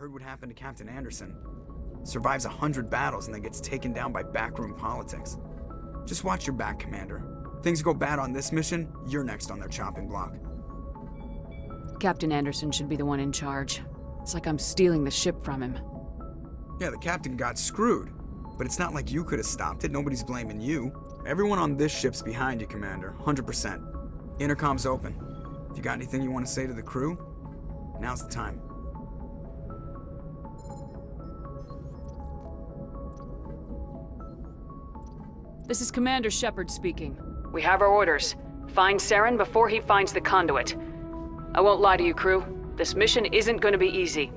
Heard what happened to Captain Anderson. Survives 100 battles and then gets taken down by backroom politics. Just watch your back, Commander. Things go bad on this mission, you're next on their chopping block. Captain Anderson should be the one in charge. It's like I'm stealing the ship from him. Yeah, the captain got screwed. But it's not like you could have stopped it. Nobody's blaming you. Everyone on this ship's behind you, Commander. 100%. Intercom's open. If you got anything you want to say to the crew, now's the time. This is Commander Shepard speaking. We have our orders. Find Saren before he finds the conduit. I won't lie to you, crew. This mission isn't going to be easy.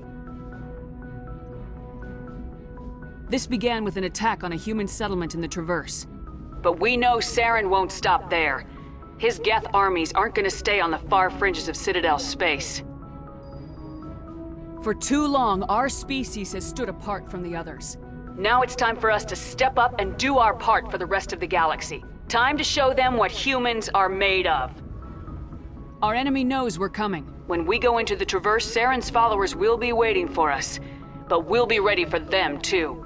This began with an attack on a human settlement in the Traverse. But we know Saren won't stop there. His Geth armies aren't going to stay on the far fringes of Citadel space. For too long, our species has stood apart from the others. Now it's time for us to step up and do our part for the rest of the galaxy. Time to show them what humans are made of. Our enemy knows we're coming. When we go into the Traverse, Saren's followers will be waiting for us. But we'll be ready for them, too.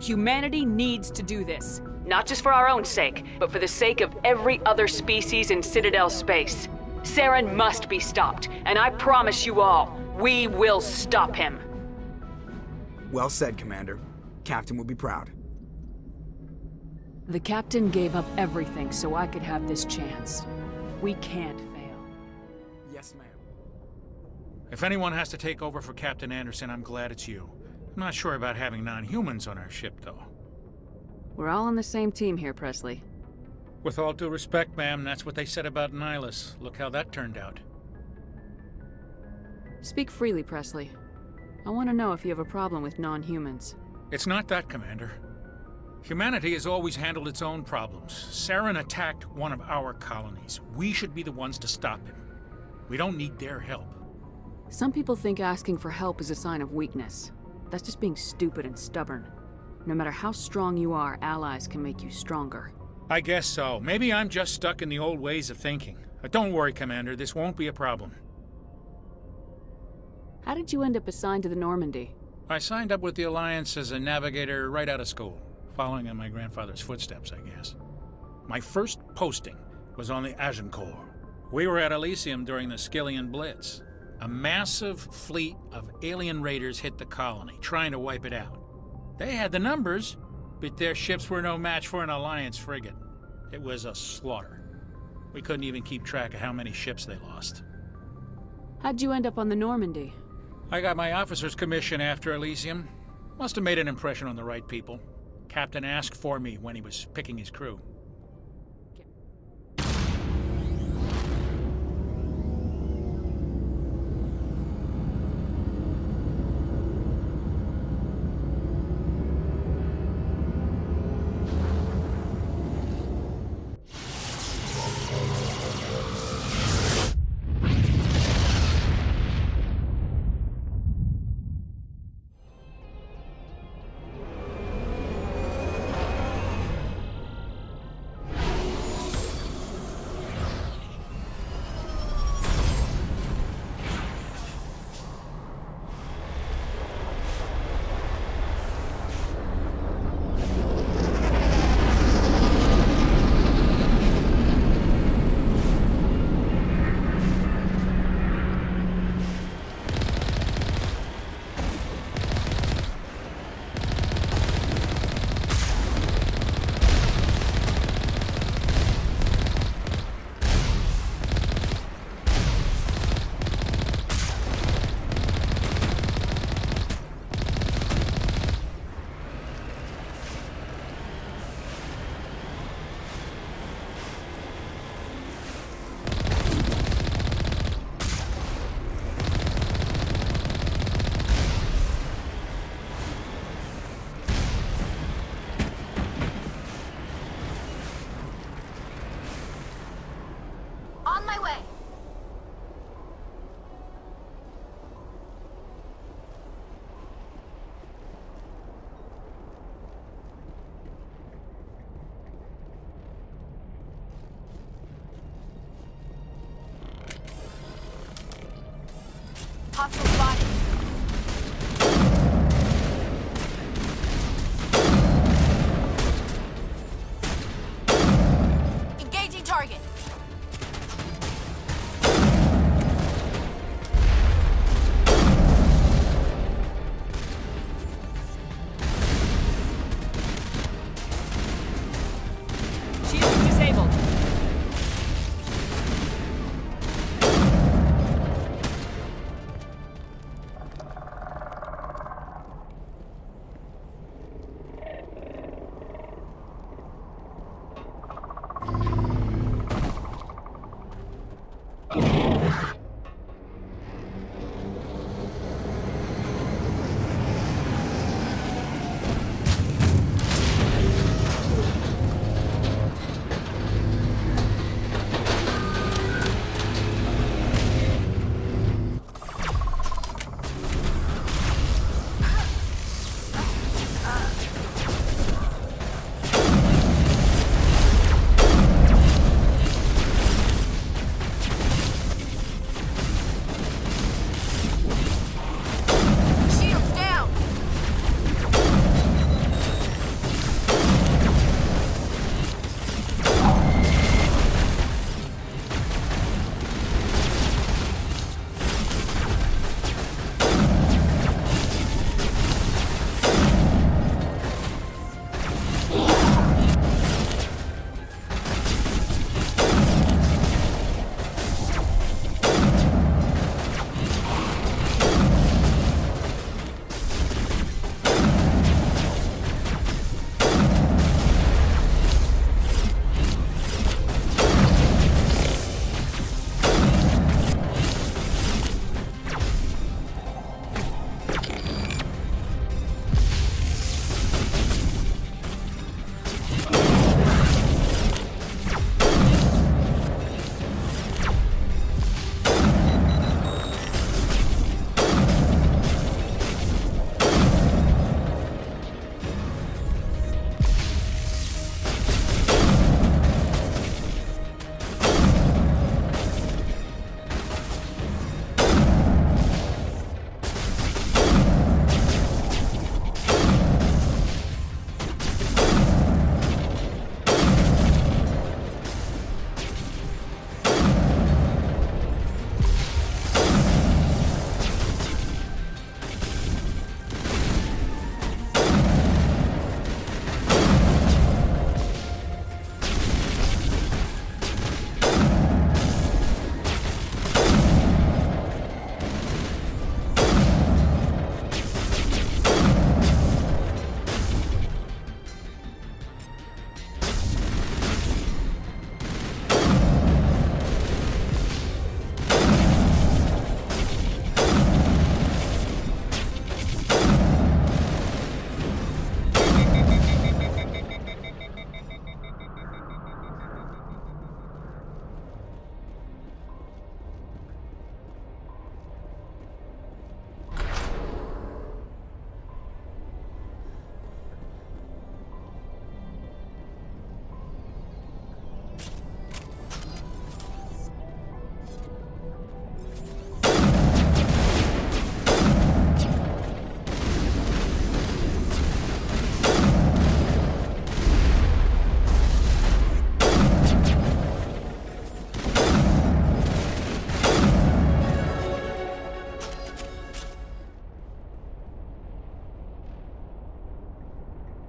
Humanity needs to do this. Not just for our own sake, but for the sake of every other species in Citadel space. Saren must be stopped, and I promise you all, we will stop him. Well said, Commander. Captain will be proud. The Captain gave up everything so I could have this chance. We can't fail. Yes, ma'am. If anyone has to take over for Captain Anderson, I'm glad it's you. I'm not sure about having non-humans on our ship, though. We're all on the same team here, Presley. With all due respect, ma'am, that's what they said about Nihilus. Look how that turned out. Speak freely, Presley. I want to know if you have a problem with non-humans. It's not that, Commander. Humanity has always handled its own problems. Saren attacked one of our colonies. We should be the ones to stop him. We don't need their help. Some people think asking for help is a sign of weakness. That's just being stupid and stubborn. No matter how strong you are, allies can make you stronger. I guess so. Maybe I'm just stuck in the old ways of thinking. But don't worry, Commander. This won't be a problem. How did you end up assigned to the Normandy? I signed up with the Alliance as a navigator right out of school, following in my grandfather's footsteps, I guess. My first posting was on the Agincourt. We were at Elysium during the Skillian Blitz. A massive fleet of alien raiders hit the colony, trying to wipe it out. They had the numbers, but their ships were no match for an Alliance frigate. It was a slaughter. We couldn't even keep track of how many ships they lost. How'd you end up on the Normandy? I got my officer's commission after Elysium. Must have made an impression on the right people. Captain asked for me when he was picking his crew. Hostile spotted. Engaging target. Shields disabled. Shields down.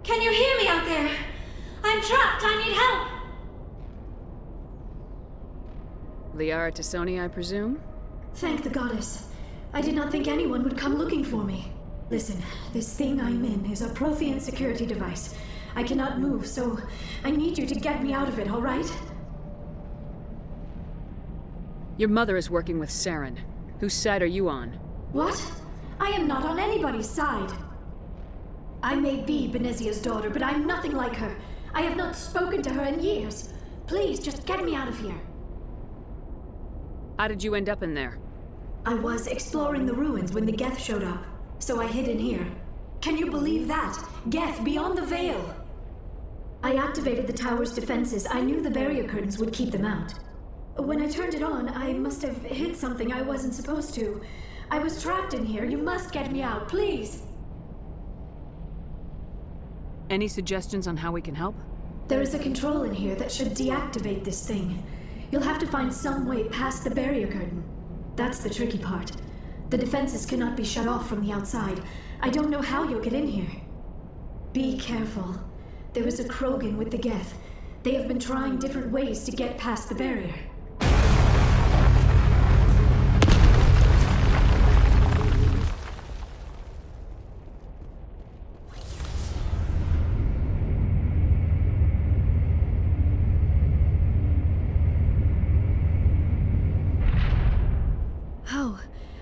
Can you hear me out there? I'm trapped. I need help. Liara to Sony, I presume? Thank the goddess. I did not think anyone would come looking for me. Listen, this thing I'm in is a Prothean security device. I cannot move, so I need you to get me out of it, all right? Your mother is working with Saren. Whose side are you on? What? I am not on anybody's side. I may be Benezia's daughter, but I'm nothing like her. I have not spoken to her in years. Please, just get me out of here. How did you end up in there? I was exploring the ruins when the Geth showed up, so I hid in here. Can you believe that? Geth beyond the veil! I activated the tower's defenses. I knew the barrier curtains would keep them out. When I turned it on, I must have hit something I wasn't supposed to. I was trapped in here. You must get me out, please. Any suggestions on how we can help? There is a control in here that should deactivate this thing. You'll have to find some way past the barrier curtain. That's the tricky part. The defenses cannot be shut off from the outside. I don't know how you'll get in here. Be careful. There is a Krogan with the Geth. They have been trying different ways to get past the barrier.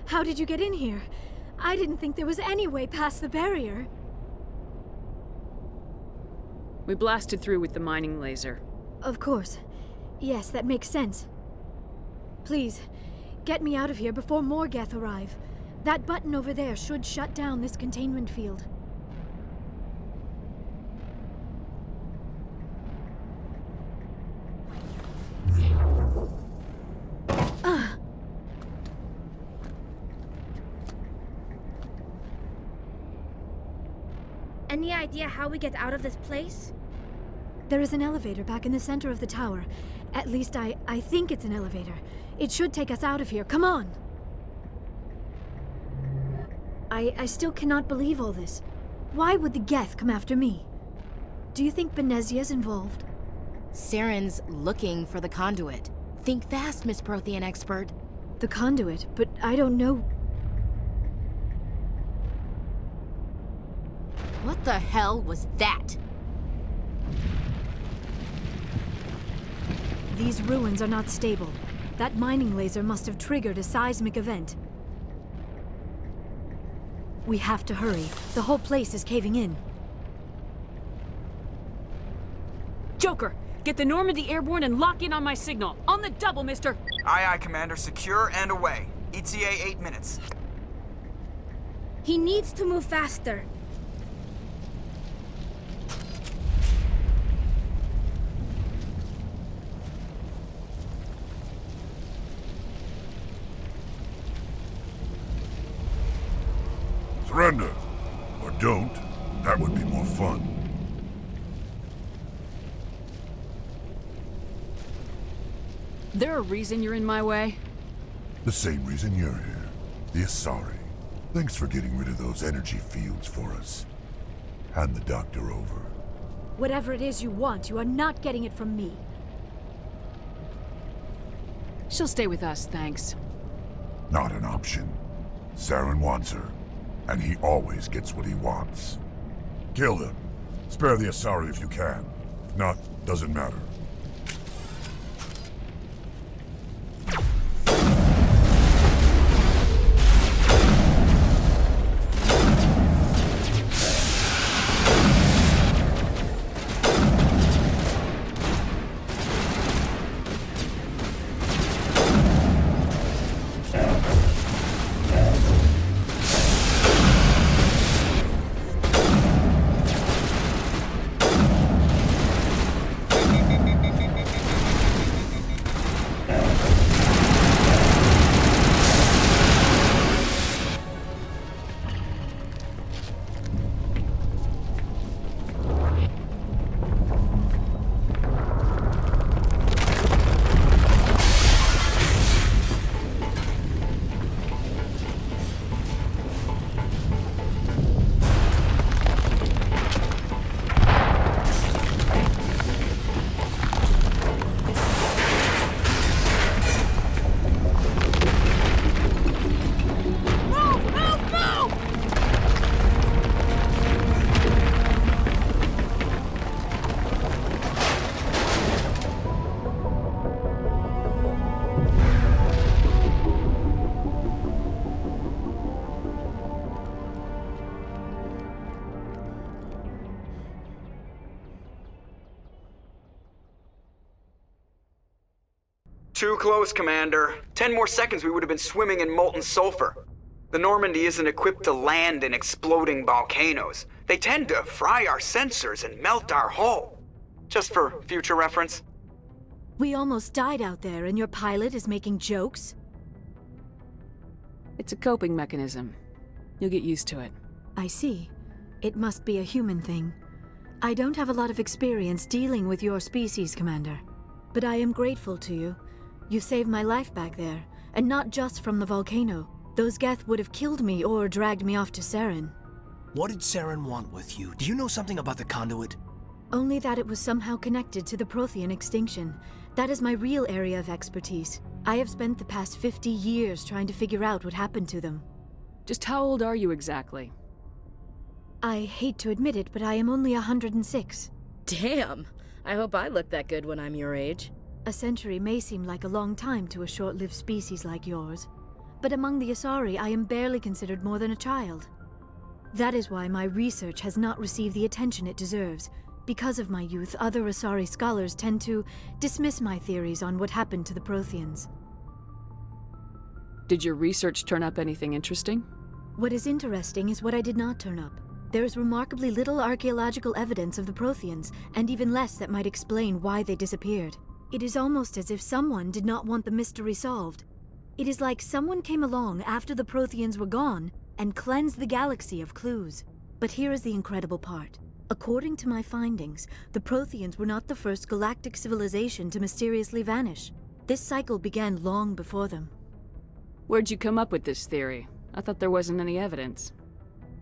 How did you get in here? I didn't think there was any way past the barrier. We blasted through with the mining laser. Of course. Yes, that makes sense. Please, get me out of here before more Geth arrive. That button over there should shut down this containment field. Any idea how we get out of this place? There is an elevator back in the center of the tower. At least I think it's an elevator. It should take us out of here. Come on! I still cannot believe all this. Why would the Geth come after me? Do you think Benezia's involved? Saren's looking for the conduit. Think fast, Miss Prothean Expert. The conduit? But I don't know... What the hell was that? These ruins are not stable. That mining laser must have triggered a seismic event. We have to hurry. The whole place is caving in. Joker, get the Normandy airborne and lock in on my signal. On the double, mister! Aye, aye, Commander. Secure and away. ETA 8 minutes. He needs to move faster. Surrender. Or don't. That would be more fun. There a reason you're in my way? The same reason you're here. The Asari. Thanks for getting rid of those energy fields for us. Hand the doctor over. Whatever it is you want, you are not getting it from me. She'll stay with us, thanks. Not an option. Saren wants her. And he always gets what he wants. Kill him. Spare the Asari if you can. If not, doesn't matter. Too close, Commander. 10 more seconds we would have been swimming in molten sulfur. The Normandy isn't equipped to land in exploding volcanoes. They tend to fry our sensors and melt our hull. Just for future reference. We almost died out there, and your pilot is making jokes? It's a coping mechanism. You'll get used to it. I see. It must be a human thing. I don't have a lot of experience dealing with your species, Commander. But I am grateful to you. You saved my life back there, and not just from the volcano. Those Geth would have killed me or dragged me off to Saren. What did Saren want with you? Do you know something about the conduit? Only that it was somehow connected to the Prothean extinction. That is my real area of expertise. I have spent the past 50 years trying to figure out what happened to them. Just how old are you exactly? I hate to admit it, but I am only 106. Damn! I hope I look that good when I'm your age. A century may seem like a long time to a short-lived species like yours, but among the Asari, I am barely considered more than a child. That is why my research has not received the attention it deserves. Because of my youth, other Asari scholars tend to dismiss my theories on what happened to the Protheans. Did your research turn up anything interesting? What is interesting is what I did not turn up. There is remarkably little archaeological evidence of the Protheans, and even less that might explain why they disappeared. It is almost as if someone did not want the mystery solved. It is like someone came along after the Protheans were gone and cleansed the galaxy of clues. But here is the incredible part. According to my findings, the Protheans were not the first galactic civilization to mysteriously vanish. This cycle began long before them. Where'd you come up with this theory? I thought there wasn't any evidence.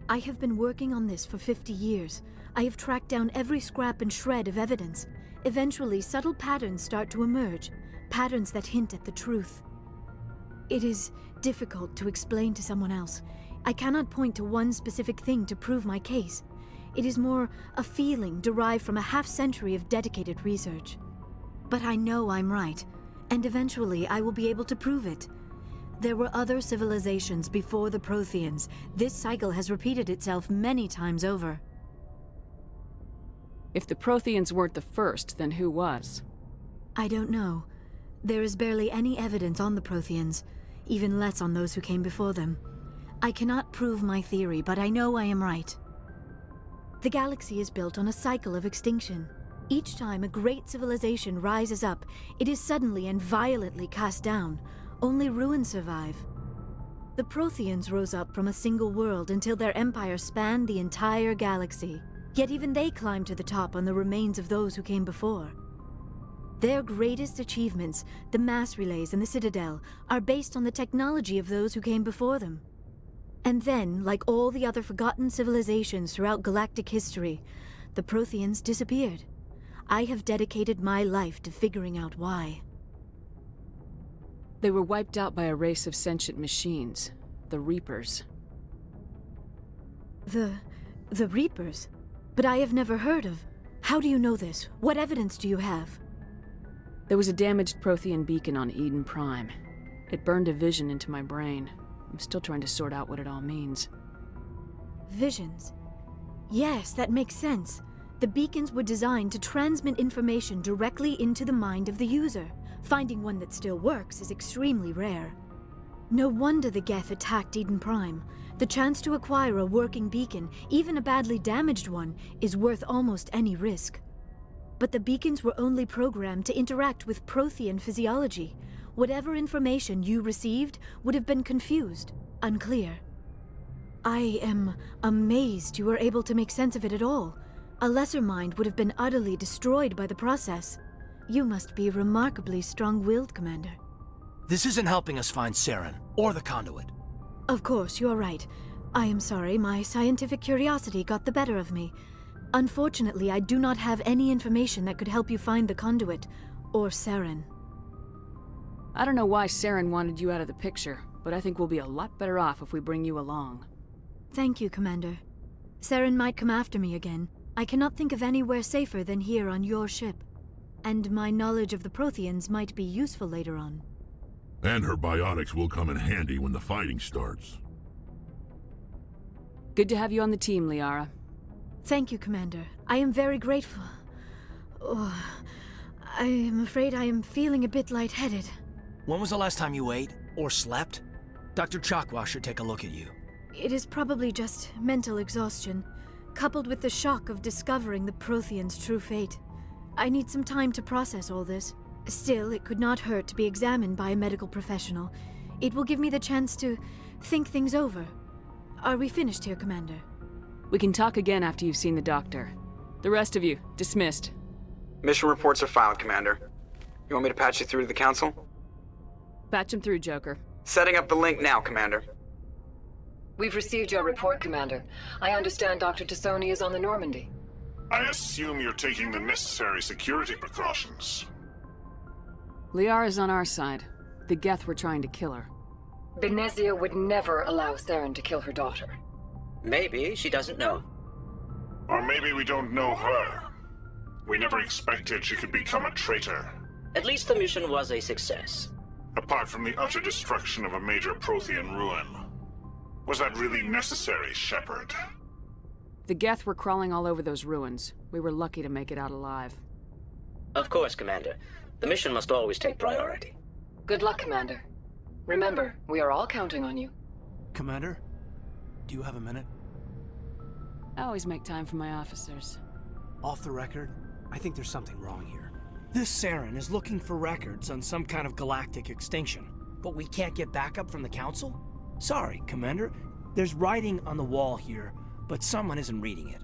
I have been working on this for 50 years. I have tracked down every scrap and shred of evidence. Eventually, subtle patterns start to emerge, patterns that hint at the truth. It is difficult to explain to someone else. I cannot point to one specific thing to prove my case. It is more a feeling derived from a half-century of dedicated research. But I know I'm right, and eventually I will be able to prove it. There were other civilizations before the Protheans. This cycle has repeated itself many times over. If the Protheans weren't the first, then who was? I don't know. There is barely any evidence on the Protheans, even less on those who came before them. I cannot prove my theory, but I know I am right. The galaxy is built on a cycle of extinction. Each time a great civilization rises up, it is suddenly and violently cast down. Only ruins survive. The Protheans rose up from a single world until their empire spanned the entire galaxy. Yet even they climbed to the top on the remains of those who came before. Their greatest achievements, the mass relays and the Citadel, are based on the technology of those who came before them. And then, like all the other forgotten civilizations throughout galactic history, the Protheans disappeared. I have dedicated my life to figuring out why. They were wiped out by a race of sentient machines, the Reapers. The Reapers? But I have never heard of. How do you know this? What evidence do you have? There was a damaged Prothean beacon on Eden Prime. It burned a vision into my brain. I'm still trying to sort out what it all means. Visions. Yes, that makes sense. The beacons were designed to transmit information directly into the mind of the user. Finding one that still works is extremely rare. No wonder the Geth attacked Eden Prime. The chance to acquire a working beacon, even a badly damaged one, is worth almost any risk. But the beacons were only programmed to interact with Prothean physiology. Whatever information you received would have been confused, unclear. I am amazed you were able to make sense of it at all. A lesser mind would have been utterly destroyed by the process. You must be remarkably strong-willed, Commander. This isn't helping us find Saren, or the conduit. Of course, you're right. I am sorry, my scientific curiosity got the better of me. Unfortunately, I do not have any information that could help you find the conduit, or Saren. I don't know why Saren wanted you out of the picture, but I think we'll be a lot better off if we bring you along. Thank you, Commander. Saren might come after me again. I cannot think of anywhere safer than here on your ship. And my knowledge of the Protheans might be useful later on. And her biotics will come in handy when the fighting starts. Good to have you on the team, Liara. Thank you, Commander. I am very grateful. Oh, I am afraid I am feeling a bit lightheaded. When was the last time you ate, or slept? Dr. Chakwa should take a look at you. It is probably just mental exhaustion, coupled with the shock of discovering the Protheans' true fate. I need some time to process all this. Still, it could not hurt to be examined by a medical professional. It will give me the chance to think things over. Are we finished here, Commander? We can talk again after you've seen the doctor. The rest of you, dismissed. Mission reports are filed, Commander. You want me to patch you through to the Council? Patch him through, Joker. Setting up the link now, Commander. We've received your report, Commander. I understand Dr. Tassoni is on the Normandy. I assume you're taking the necessary security precautions. Liara's on our side. The Geth were trying to kill her. Benezia would never allow Saren to kill her daughter. Maybe she doesn't know. Or maybe we don't know her. We never expected she could become a traitor. At least the mission was a success. Apart from the utter destruction of a major Prothean ruin. Was that really necessary, Shepard? The Geth were crawling all over those ruins. We were lucky to make it out alive. Of course, Commander. The mission must always take priority. Good luck, Commander. Remember, we are all counting on you. Commander, do you have a minute? I always make time for my officers. Off the record, I think there's something wrong here. This Saren is looking for records on some kind of galactic extinction, but we can't get backup from the Council? Sorry, Commander. There's writing on the wall here, but someone isn't reading it.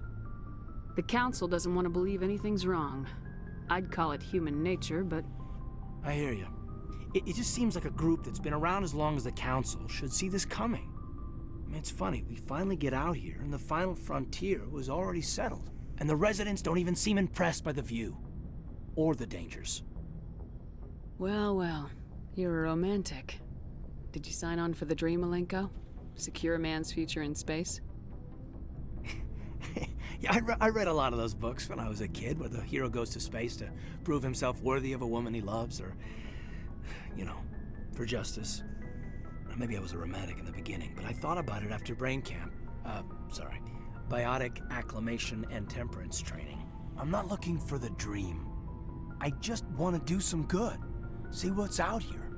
The Council doesn't want to believe anything's wrong. I'd call it human nature, but... I hear you. It just seems like a group that's been around as long as the Council should see this coming. I mean, it's funny, we finally get out here, and the final frontier was already settled. And the residents don't even seem impressed by the view. Or the dangers. Well, well. You're a romantic. Did you sign on for the dream, Malenko? Secure a man's future in space? Yeah, I read a lot of those books when I was a kid, where the hero goes to space to prove himself worthy of a woman he loves, or, you know, for justice. Maybe I was a romantic in the beginning, but I thought about it after brain camp. Biotic acclimation and temperance training. I'm not looking for the dream. I just want to do some good. See what's out here.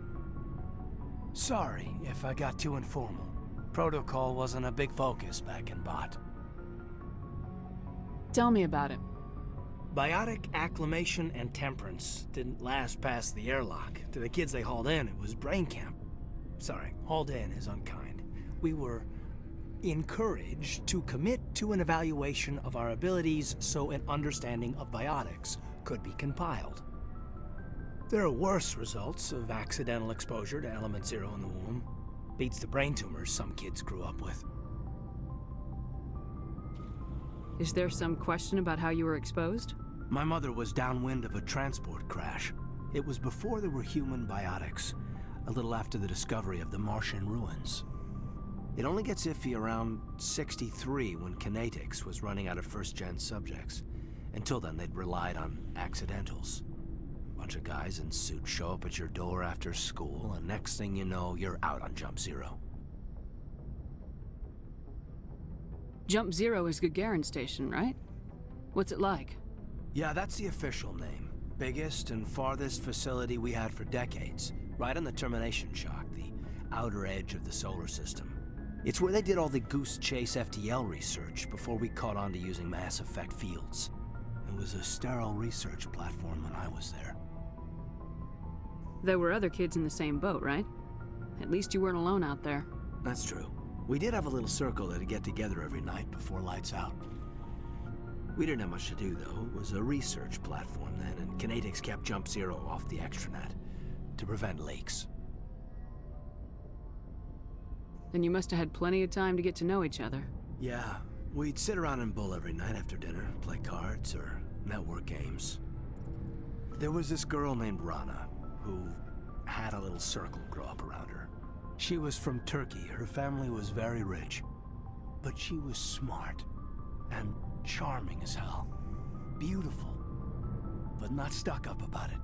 Sorry if I got too informal. Protocol wasn't a big focus back in Bot. Tell me about it. Biotic acclimation and temperance didn't last past the airlock. To the kids they hauled in, it was brain camp. Sorry, hauled in is unkind. We were encouraged to commit to an evaluation of our abilities so an understanding of biotics could be compiled. There are worse results of accidental exposure to element 0 in the womb. Beats the brain tumors some kids grew up with. Is there some question about how you were exposed? My mother was downwind of a transport crash. It was before there were human biotics, a little after the discovery of the Martian ruins. It only gets iffy around 63 when Kinetics was running out of first-gen subjects. Until then, they'd relied on accidentals. Bunch of guys in suits show up at your door after school, and next thing you know, you're out on Jump Zero. Jump Zero is Gagarin Station, right? What's it like? Yeah, that's the official name. Biggest and farthest facility we had for decades. Right on the termination shock, the outer edge of the solar system. It's where they did all the Goose Chase FTL research before we caught on to using mass effect fields. It was a sterile research platform when I was there. There were other kids in the same boat, right? At least you weren't alone out there. That's true. We did have a little circle that'd get together every night before lights out. We didn't have much to do, though. It was a research platform then, and Kinetics kept Jump Zero off the extranet to prevent leaks. Then you must have had plenty of time to get to know each other. Yeah, we'd sit around and bull every night after dinner, play cards or network games. There was this girl named Rana, who had a little circle grow up around her. She was from Turkey. Her family was very rich. But she was smart and charming as hell. Beautiful, but not stuck up about it.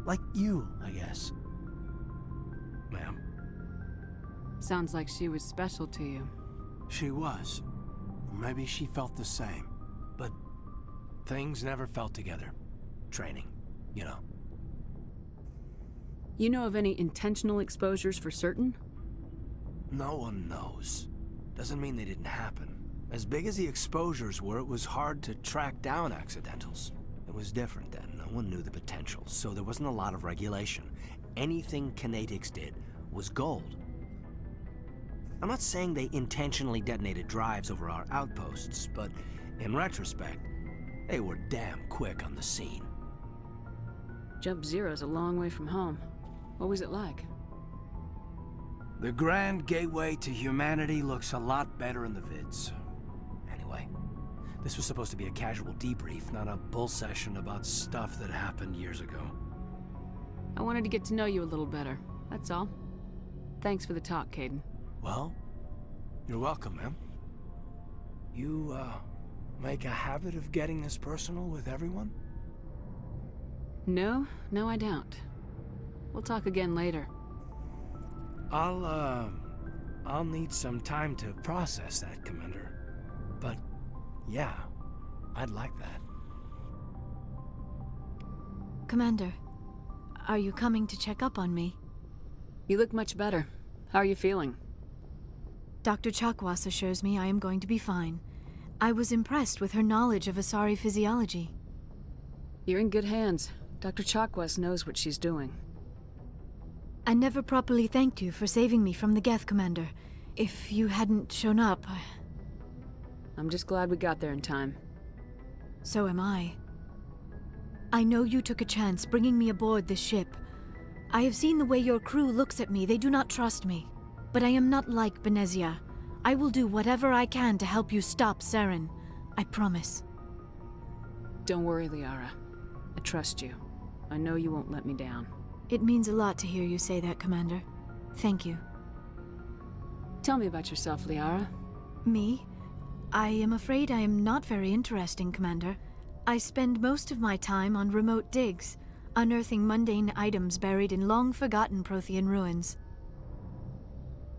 Like you, I guess. Ma'am. Sounds like she was special to you. She was. Maybe she felt the same. But things never felt together. Training, you know. You know of any intentional exposures for certain? No one knows. Doesn't mean they didn't happen. As big as the exposures were, it was hard to track down accidentals. They was different then. No one knew the potential, so there wasn't a lot of regulation. Anything Kinetics did was gold. I'm not saying they intentionally detonated drives over our outposts, but in retrospect, they were damn quick on the scene. Jump Zero's a long way from home. What was it like? The grand gateway to humanity looks a lot better in the vids. Anyway, this was supposed to be a casual debrief, not a bull session about stuff that happened years ago. I wanted to get to know you a little better, that's all. Thanks for the talk, Caden. Well, you're welcome, ma'am. You, make a habit of getting this personal with everyone? No, I don't. We'll talk again later. I'll need some time to process that, Commander. But, yeah, I'd like that. Commander, are you coming to check up on me? You look much better. How are you feeling? Dr. Chakwas assures me I am going to be fine. I was impressed with her knowledge of Asari physiology. You're in good hands. Dr. Chakwas knows what she's doing. I never properly thanked you for saving me from the Geth, Commander. If you hadn't shown up... I'm just glad we got there in time. So am I. I know you took a chance bringing me aboard this ship. I have seen the way your crew looks at me. They do not trust me. But I am not like Benezia. I will do whatever I can to help you stop Saren. I promise. Don't worry, Liara. I trust you. I know you won't let me down. It means a lot to hear you say that, Commander. Thank you. Tell me about yourself, Liara. Me? I am afraid I am not very interesting, Commander. I spend most of my time on remote digs, unearthing mundane items buried in long-forgotten Prothean ruins.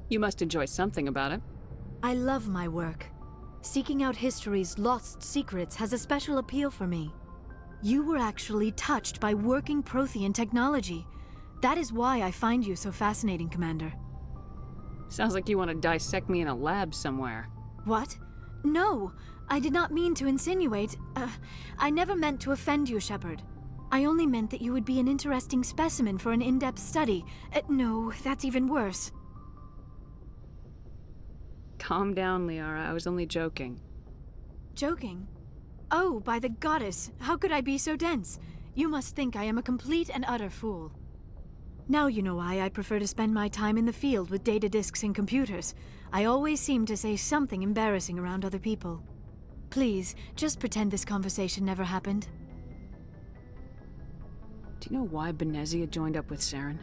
You must enjoy something about it. I love my work. Seeking out history's lost secrets has a special appeal for me. You were actually touched by working Prothean technology. That is why I find you so fascinating, Commander. Sounds like you want to dissect me in a lab somewhere. What? No! I did not mean to insinuate. I never meant to offend you, Shepard. I only meant that you would be an interesting specimen for an in-depth study. No, that's even worse. Calm down, Liara. I was only joking. Joking? Oh, by the goddess, how could I be so dense? You must think I am a complete and utter fool. Now you know why I prefer to spend my time in the field with data disks and computers. I always seem to say something embarrassing around other people. Please, just pretend this conversation never happened. Do you know why Benezia joined up with Saren?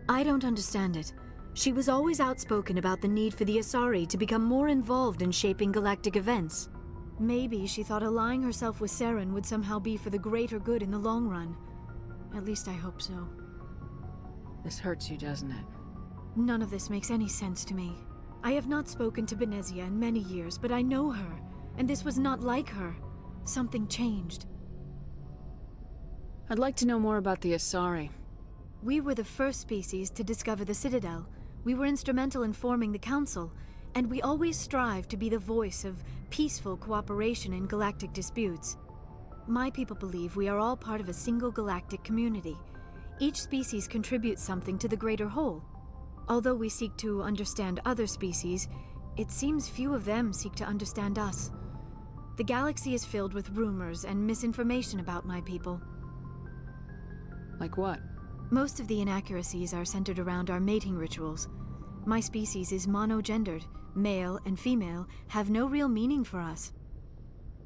I don't understand it. She was always outspoken about the need for the Asari to become more involved in shaping galactic events. Maybe she thought allying herself with Saren would somehow be for the greater good in the long run. At least I hope so. This hurts you, doesn't it? None of this makes any sense to me. I have not spoken to Benezia in many years, but I know her, and this was not like her. Something changed. I'd like to know more about the Asari. We were the first species to discover the Citadel. We were instrumental in forming the Council, and we always strive to be the voice of peaceful cooperation in galactic disputes. My people believe we are all part of a single galactic community. Each species contributes something to the greater whole. Although we seek to understand other species, it seems few of them seek to understand us. The galaxy is filled with rumors and misinformation about my people. Like what? Most of the inaccuracies are centered around our mating rituals. My species is monogendered. Male and female have no real meaning for us.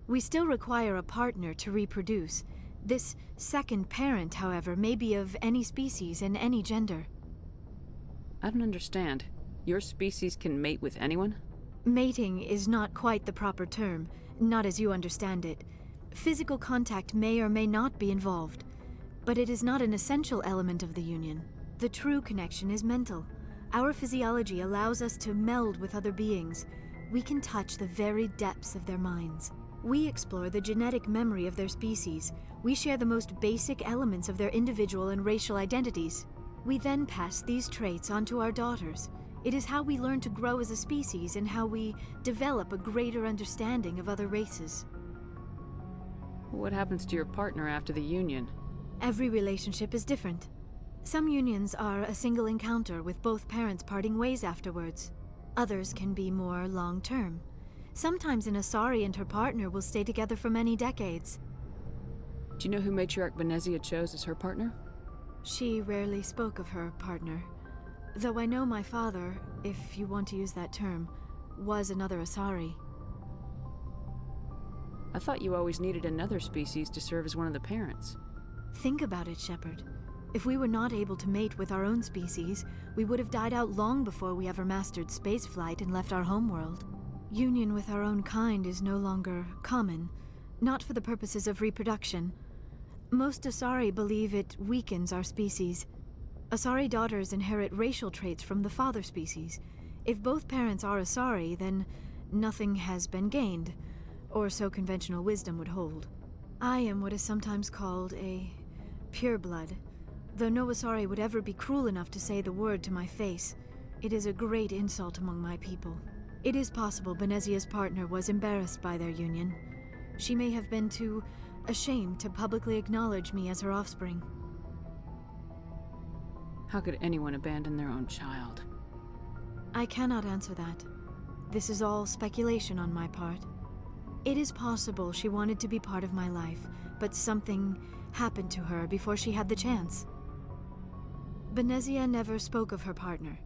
We still require a partner to reproduce. This second parent, however, may be of any species and any gender. I don't understand. Your species can mate with anyone? Mating is not quite the proper term, not as you understand it. Physical contact may or may not be involved, but it is not an essential element of the union. The true connection is mental. Our physiology allows us to meld with other beings. We can touch the very depths of their minds. We explore the genetic memory of their species. We share the most basic elements of their individual and racial identities. We then pass these traits on to our daughters. It is how we learn to grow as a species and how we develop a greater understanding of other races. What happens to your partner after the union? Every relationship is different. Some unions are a single encounter with both parents parting ways afterwards. Others can be more long-term. Sometimes an Asari and her partner will stay together for many decades. Do you know who Matriarch Benezia chose as her partner? She rarely spoke of her partner. Though I know my father, if you want to use that term, was another Asari. I thought you always needed another species to serve as one of the parents. Think about it, Shepard. If we were not able to mate with our own species, we would have died out long before we ever mastered spaceflight and left our homeworld. Union with our own kind is no longer common, not for the purposes of reproduction. Most Asari believe it weakens our species. Asari daughters inherit racial traits from the father species. If both parents are Asari, then nothing has been gained, or so conventional wisdom would hold. I am what is sometimes called a pureblood, though no Asari would ever be cruel enough to say the word to my face. It is a great insult among my people. It is possible Benezia's partner was embarrassed by their union. She may have been too ashamed to publicly acknowledge me as her offspring. How could anyone abandon their own child? I cannot answer that. This is all speculation on my part. It is possible she wanted to be part of my life, but something happened to her before she had the chance. Benezia never spoke of her partner.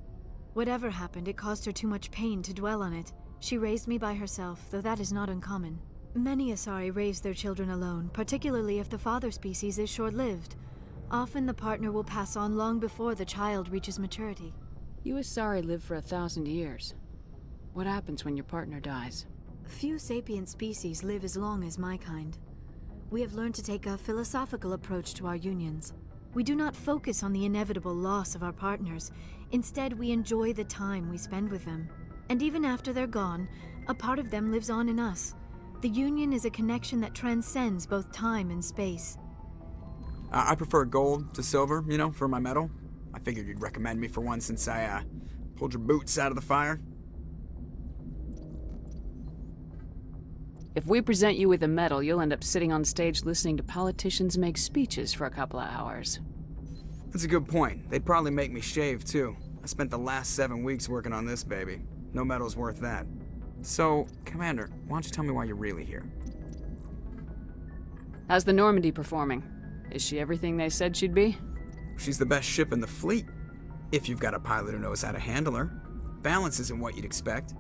Whatever happened, it caused her too much pain to dwell on it. She raised me by herself, though that is not uncommon. Many Asari raise their children alone, particularly if the father species is short-lived. Often the partner will pass on long before the child reaches maturity. You Asari live for 1,000 years. What happens when your partner dies? Few sapient species live as long as my kind. We have learned to take a philosophical approach to our unions. We do not focus on the inevitable loss of our partners. Instead, we enjoy the time we spend with them. And even after they're gone, a part of them lives on in us. The union is a connection that transcends both time and space. I prefer gold to silver, for my medal. I figured you'd recommend me for one since I pulled your boots out of the fire. If we present you with a medal, you'll end up sitting on stage listening to politicians make speeches for a couple of hours. That's a good point. They'd probably make me shave, too. I spent the last 7 weeks working on this baby. No medal's worth that. So, Commander, why don't you tell me why you're really here? How's the Normandy performing? Is she everything they said she'd be? She's the best ship in the fleet. If you've got a pilot who knows how to handle her. Balance isn't what you'd expect.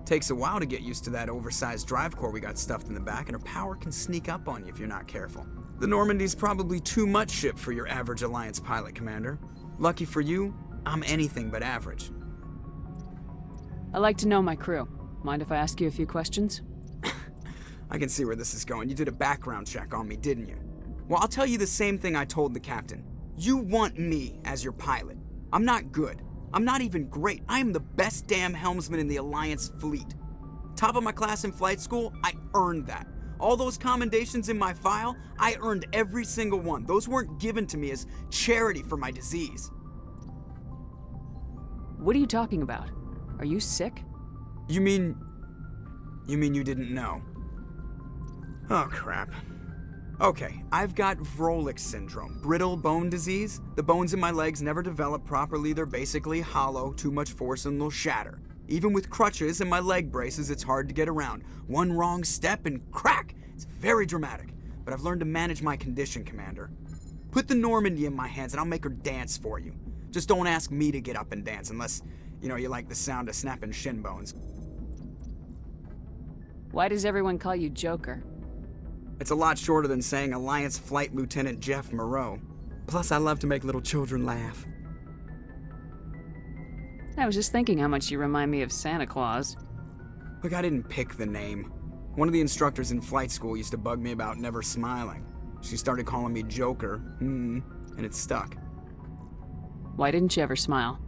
Takes a while to get used to that oversized drive core we got stuffed in the back, and her power can sneak up on you if you're not careful. The Normandy's probably too much ship for your average Alliance pilot, Commander. Lucky for you, I'm anything but average. I like to know my crew. Mind if I ask you a few questions? I can see where this is going. You did a background check on me, didn't you? Well, I'll tell you the same thing I told the captain. You want me as your pilot. I'm not good. I'm not even great. I am the best damn helmsman in the Alliance fleet. Top of my class in flight school, I earned that. All those commendations in my file, I earned every single one. Those weren't given to me as charity for my disease. What are you talking about? Are you sick? You mean you didn't know? Oh, crap. Okay, I've got Vrolik syndrome, brittle bone disease. The bones in my legs never develop properly. They're basically hollow, too much force and they'll shatter. Even with crutches and my leg braces, it's hard to get around. One wrong step and crack! It's very dramatic, but I've learned to manage my condition, Commander. Put the Normandy in my hands and I'll make her dance for you. Just don't ask me to get up and dance unless, you like the sound of snapping shin bones. Why does everyone call you Joker? It's a lot shorter than saying Alliance Flight Lieutenant Jeff Moreau. Plus, I love to make little children laugh. I was just thinking how much you remind me of Santa Claus. Look, I didn't pick the name. One of the instructors in flight school used to bug me about never smiling. She started calling me Joker, and it stuck. Why didn't you ever smile?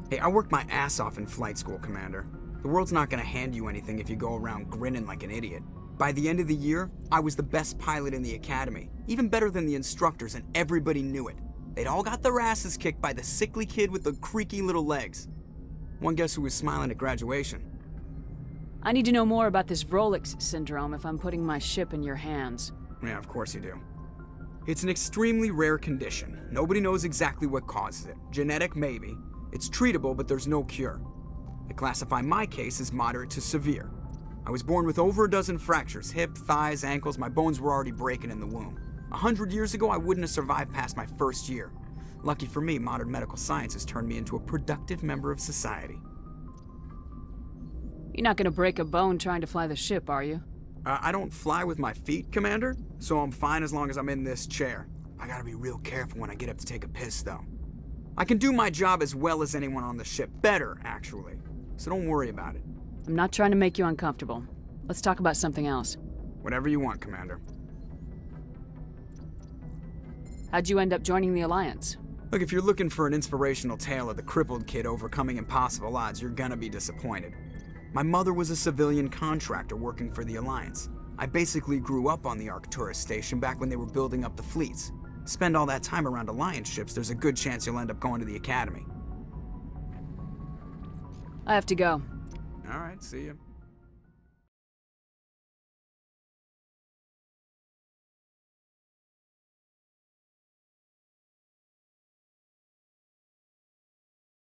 Hey, I worked my ass off in flight school, Commander. The world's not gonna hand you anything if you go around grinning like an idiot. By the end of the year, I was the best pilot in the academy, even better than the instructors, and everybody knew it. They'd all got their asses kicked by the sickly kid with the creaky little legs. One guess who was smiling at graduation? I need to know more about this Rolex syndrome if I'm putting my ship in your hands. Yeah, of course you do. It's an extremely rare condition. Nobody knows exactly what causes it. Genetic, maybe. It's treatable, but there's no cure. They classify my case as moderate to severe. I was born with over a dozen fractures, hip, thighs, ankles. My bones were already breaking in the womb. 100 years ago, I wouldn't have survived past my first year. Lucky for me, modern medical science has turned me into a productive member of society. You're not gonna break a bone trying to fly the ship, are you? I don't fly with my feet, Commander, so I'm fine as long as I'm in this chair. I gotta be real careful when I get up to take a piss, though. I can do my job as well as anyone on the ship. Better, actually. So don't worry about it. I'm not trying to make you uncomfortable. Let's talk about something else. Whatever you want, Commander. How'd you end up joining the Alliance? Look, if you're looking for an inspirational tale of the crippled kid overcoming impossible odds, you're gonna be disappointed. My mother was a civilian contractor working for the Alliance. I basically grew up on the Arcturus station back when they were building up the fleets. Spend all that time around Alliance ships, there's a good chance you'll end up going to the Academy. I have to go. All right, see ya.